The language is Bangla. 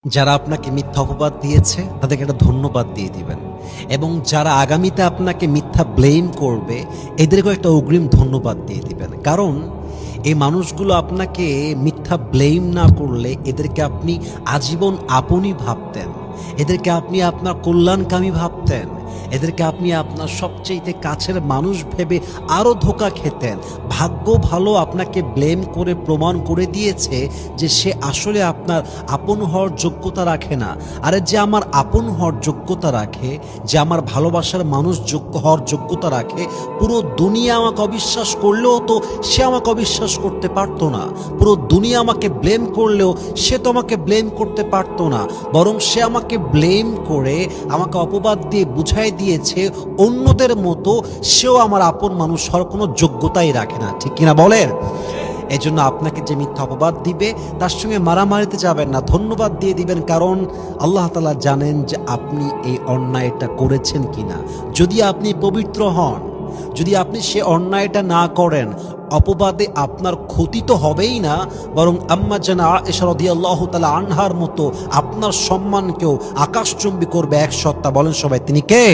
যারা আপনাকে মিথ্যা অপবাদ দিয়েছে তাদেরকে একটা ধন্যবাদ দিয়ে দিবেন, এবং যারা আগামীতে আপনাকে মিথ্যা ব্লেম করবে এদেরকেও একটা অগ্রিম ধন্যবাদ দিয়ে দিবেন। কারণ এই মানুষগুলো আপনাকে মিথ্যা ব্লেম না করলে এদেরকে আপনি আজীবন আপনই ভাবতেন, এদেরকে আপনি আপনার কল্যাণকামী ভাবতেন, এদেরকে আপনি আপনার সবচেয়ে কাছের মানুষ ভেবে আরও ধোঁকা খেতেন। ভাগ্য ভালো আপনাকে ব্লেম করে প্রমাণ করে দিয়েছে যে সে আসলে আপনার আপন হওয়ার যোগ্যতা রাখে না। আরে যে আমার আপন হওয়ার যোগ্যতা রাখে, যে আমার ভালোবাসার মানুষ যোগ্য হওয়ার যোগ্যতা রাখে, পুরো দুনিয়া আমাকে অবিশ্বাস করলেও তো সে আমাকে অবিশ্বাস করতে পারতো না। পুরো দুনিয়া আমাকে ব্লেম করলেও সে তো আমাকে ব্লেম করতে পারতো না, বরং সে আমাকে ব্লেম করে আমাকে অপবাদ দিয়ে বুঝাই দিয়েছে অন্যদের মতো সেও আমার আপন মানুষ হওয়ার কোনো যোগ্যতাই রাখে না। ঠিক কিনা বলেন? এই জন্য আপনাকে যে মিথ্যা অপবাদ দিবে তার সঙ্গে মারামারিতে যাবেন না, ধন্যবাদ দিয়ে দিবেন। কারণ আল্লাহ তাআলা জানেন যে আপনি এই অন্যায়টা করেছেন কিনা। যদি আপনি পবিত্র হন, যদি আপনি সে অন্যায়টা না করেন, অপবাদে আপনার ক্ষতি তো হবেই না, বরং আম্মা জানা আয়েশা রাদিয়াল্লাহু তাআলা আনহার মতো আপনার সম্মানকেও আকাশচুম্বী করবে এক সত্তা। বলেন সবাই, তিনি কে?